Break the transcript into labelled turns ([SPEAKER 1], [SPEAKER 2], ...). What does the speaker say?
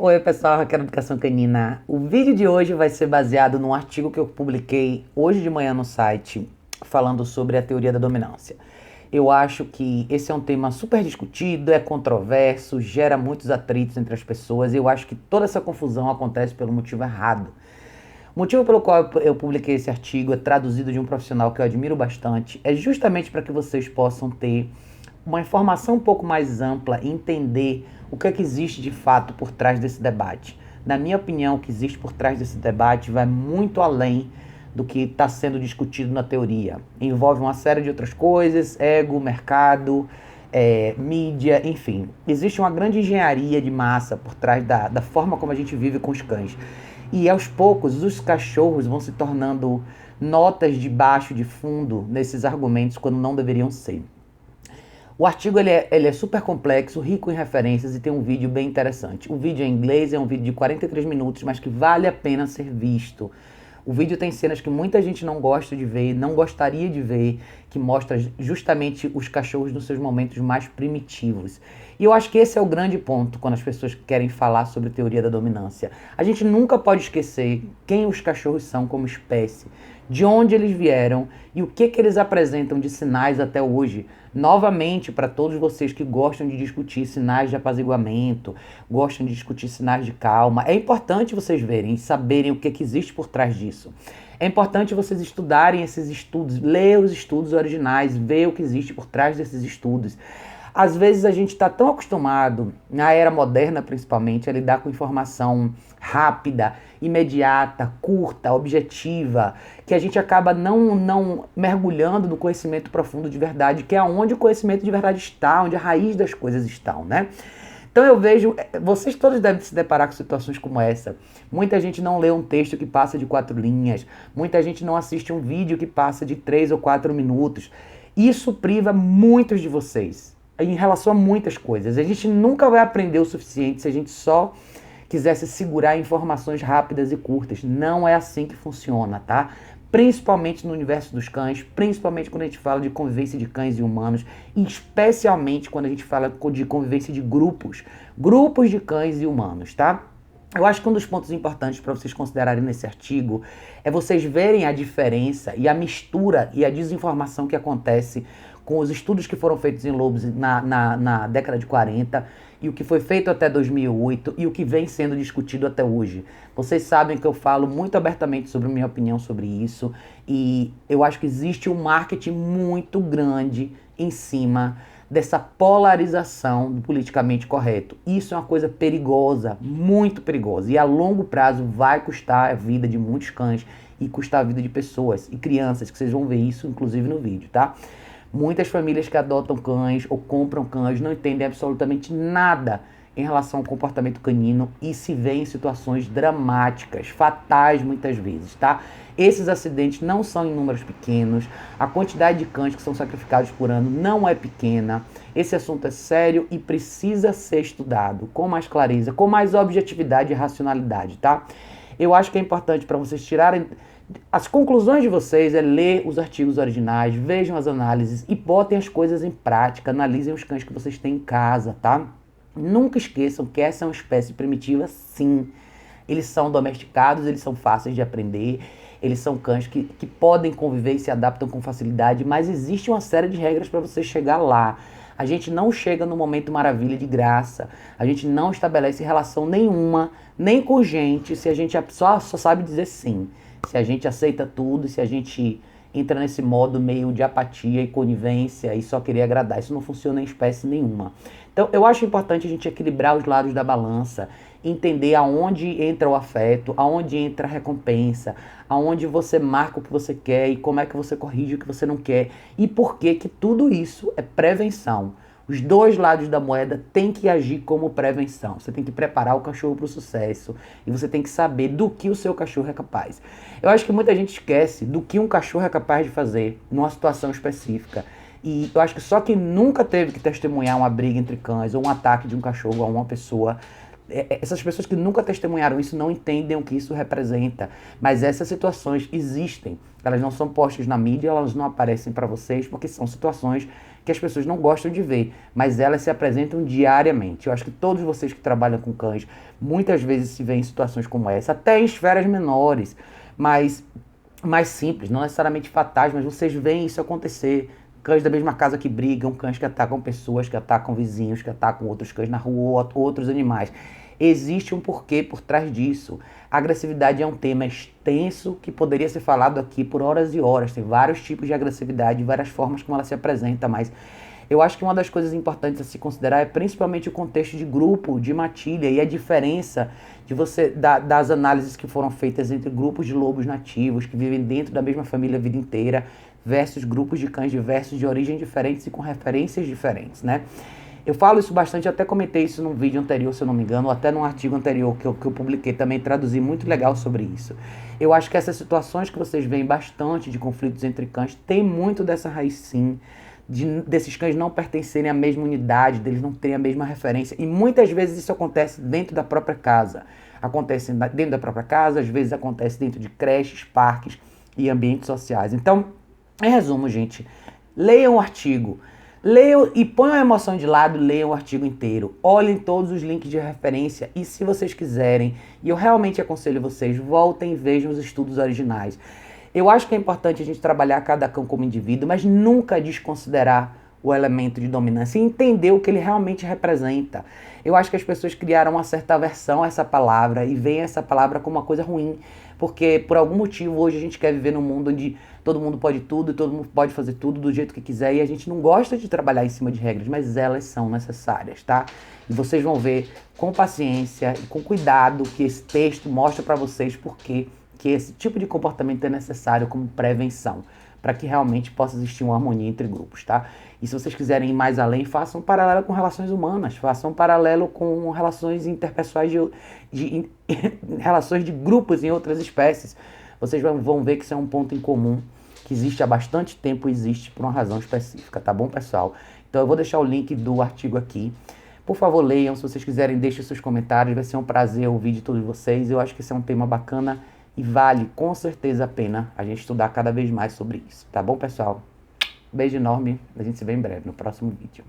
[SPEAKER 1] Oi, pessoal, Raquel Educação Canina. O vídeo de hoje vai ser baseado num artigo que eu publiquei hoje de manhã no site, falando sobre a teoria da dominância. Eu acho que esse é um tema super discutido, é controverso, gera muitos atritos entre as pessoas, e eu acho que toda essa confusão acontece pelo motivo errado. O motivo pelo qual eu publiquei esse artigo é traduzido de um profissional que eu admiro bastante, é justamente para que vocês possam ter uma informação um pouco mais ampla e entender o que é que existe de fato por trás desse debate. Na minha opinião, o que existe por trás desse debate vai muito além do que está sendo discutido na teoria. Envolve uma série de outras coisas, ego, mercado, mídia, enfim. Existe uma grande engenharia de massa por trás da forma como a gente vive com os cães. E aos poucos os cachorros vão se tornando notas de baixo, de fundo, nesses argumentos quando não deveriam ser. O artigo ele é super complexo, rico em referências e tem um vídeo bem interessante. O vídeo é em inglês, é um vídeo de 43 minutos, mas que vale a pena ser visto. O vídeo tem cenas que muita gente não gosta de ver, não gostaria de ver, que mostra justamente os cachorros nos seus momentos mais primitivos. E eu acho que esse é o grande ponto quando as pessoas querem falar sobre teoria da dominância. A gente nunca pode esquecer quem os cachorros são como espécie, de onde eles vieram e o que eles apresentam de sinais até hoje. Novamente, para todos vocês que gostam de discutir sinais de apaziguamento, gostam de discutir sinais de calma, é importante vocês verem e saberem o que existe por trás disso. É importante vocês estudarem esses estudos, ler os estudos originais, ver o que existe por trás desses estudos. Às vezes a gente está tão acostumado, na era moderna principalmente, a lidar com informação rápida, imediata, curta, objetiva, que a gente acaba não mergulhando no conhecimento profundo de verdade, que é onde o conhecimento de verdade está, onde a raiz das coisas estão, né? Então eu vejo, vocês todos devem se deparar com situações como essa. Muita gente não lê um texto que passa de 4 linhas, muita gente não assiste um vídeo que passa de 3 ou 4 minutos. Isso priva muitos de vocês em relação a muitas coisas. A gente nunca vai aprender o suficiente se a gente só quisesse segurar informações rápidas e curtas. Não é assim que funciona, tá? Principalmente no universo dos cães, principalmente quando a gente fala de convivência de cães e humanos, e especialmente quando a gente fala de convivência de grupos de cães e humanos, tá? Eu acho que um dos pontos importantes para vocês considerarem nesse artigo é vocês verem a diferença e a mistura e a desinformação que acontece com os estudos que foram feitos em lobos na década de 40 e o que foi feito até 2008 e o que vem sendo discutido até hoje. Vocês sabem que eu falo muito abertamente sobre minha opinião sobre isso e eu acho que existe um marketing muito grande em cima dessa polarização do politicamente correto. Isso é uma coisa perigosa, muito perigosa, e a longo prazo vai custar a vida de muitos cães e custar a vida de pessoas e crianças, que vocês vão ver isso inclusive no vídeo, tá? Muitas famílias que adotam cães ou compram cães não entendem absolutamente nada em relação ao comportamento canino e se vêem em situações dramáticas, fatais muitas vezes, tá? Esses acidentes não são em números pequenos, a quantidade de cães que são sacrificados por ano não é pequena. Esse assunto é sério e precisa ser estudado com mais clareza, com mais objetividade e racionalidade, tá? Eu acho que é importante para vocês tirarem as conclusões de vocês é ler os artigos originais, vejam as análises e botem as coisas em prática, analisem os cães que vocês têm em casa, tá? Nunca esqueçam que essa é uma espécie primitiva, sim. Eles são domesticados, eles são fáceis de aprender, eles são cães que podem conviver e se adaptam com facilidade, mas existe uma série de regras para você chegar lá. A gente não chega no momento maravilha de graça, a gente não estabelece relação nenhuma, nem com gente, se a gente só sabe dizer sim. Se a gente aceita tudo, se a gente entra nesse modo meio de apatia e conivência e só querer agradar. Isso não funciona em espécie nenhuma. Então, eu acho importante a gente equilibrar os lados da balança, entender aonde entra o afeto, aonde entra a recompensa, aonde você marca o que você quer e como é que você corrige o que você não quer e por que tudo isso é prevenção. Os dois lados da moeda têm que agir como prevenção. Você tem que preparar o cachorro para o sucesso e você tem que saber do que o seu cachorro é capaz. Eu acho que muita gente esquece do que um cachorro é capaz de fazer numa situação específica. E eu acho que só quem nunca teve que testemunhar uma briga entre cães ou um ataque de um cachorro a uma pessoa essas pessoas que nunca testemunharam isso não entendem o que isso representa, mas essas situações existem. Elas não são postas na mídia, elas não aparecem para vocês, porque são situações que as pessoas não gostam de ver, mas elas se apresentam diariamente. Eu acho que todos vocês que trabalham com cães, muitas vezes se veem em situações como essa, até em esferas menores, mas mais simples, não necessariamente fatais, mas vocês veem isso acontecer. Cães da mesma casa que brigam, cães que atacam pessoas, que atacam vizinhos, que atacam outros cães na rua, outros animais. Existe um porquê por trás disso. A agressividade é um tema extenso que poderia ser falado aqui por horas e horas. Tem vários tipos de agressividade, várias formas como ela se apresenta, mas eu acho que uma das coisas importantes a se considerar é principalmente o contexto de grupo, de matilha e a diferença de das análises que foram feitas entre grupos de lobos nativos que vivem dentro da mesma família a vida inteira versus grupos de cães diversos de origem diferentes e com referências diferentes, né? Eu falo isso bastante, até comentei isso num vídeo anterior, se eu não me engano, ou até num artigo anterior que eu publiquei também, traduzi muito legal sobre isso. Eu acho que essas situações que vocês veem bastante de conflitos entre cães, tem muito dessa raiz sim, desses cães não pertencerem à mesma unidade, deles não terem a mesma referência. E muitas vezes isso acontece dentro da própria casa. Acontece dentro da própria casa, às vezes acontece dentro de creches, parques e ambientes sociais. Então, em resumo, gente, leiam o artigo. Leiam e ponham a emoção de lado, leiam o artigo inteiro. Olhem todos os links de referência e, se vocês quiserem, e eu realmente aconselho vocês, voltem e vejam os estudos originais. Eu acho que é importante a gente trabalhar cada cão como indivíduo, mas nunca desconsiderar o elemento de dominância e entender o que ele realmente representa. Eu acho que as pessoas criaram uma certa aversão a essa palavra e veem essa palavra como uma coisa ruim, porque por algum motivo hoje a gente quer viver num mundo onde todo mundo pode tudo e todo mundo pode fazer tudo do jeito que quiser e a gente não gosta de trabalhar em cima de regras, mas elas são necessárias, tá? E vocês vão ver com paciência e com cuidado que esse texto mostra para vocês por que esse tipo de comportamento é necessário como prevenção, para que realmente possa existir uma harmonia entre grupos, tá? E se vocês quiserem ir mais além, façam um paralelo com relações humanas, façam um paralelo com relações interpessoais relações de grupos em outras espécies. Vocês vão ver que isso é um ponto em comum, que existe há bastante tempo e existe por uma razão específica, tá bom, pessoal? Então eu vou deixar o link do artigo aqui. Por favor, leiam. Se vocês quiserem, deixem seus comentários. Vai ser um prazer ouvir de todos vocês. Eu acho que esse é um tema bacana e vale com certeza a pena a gente estudar cada vez mais sobre isso. Tá bom, pessoal? Beijo enorme. A gente se vê em breve no próximo vídeo.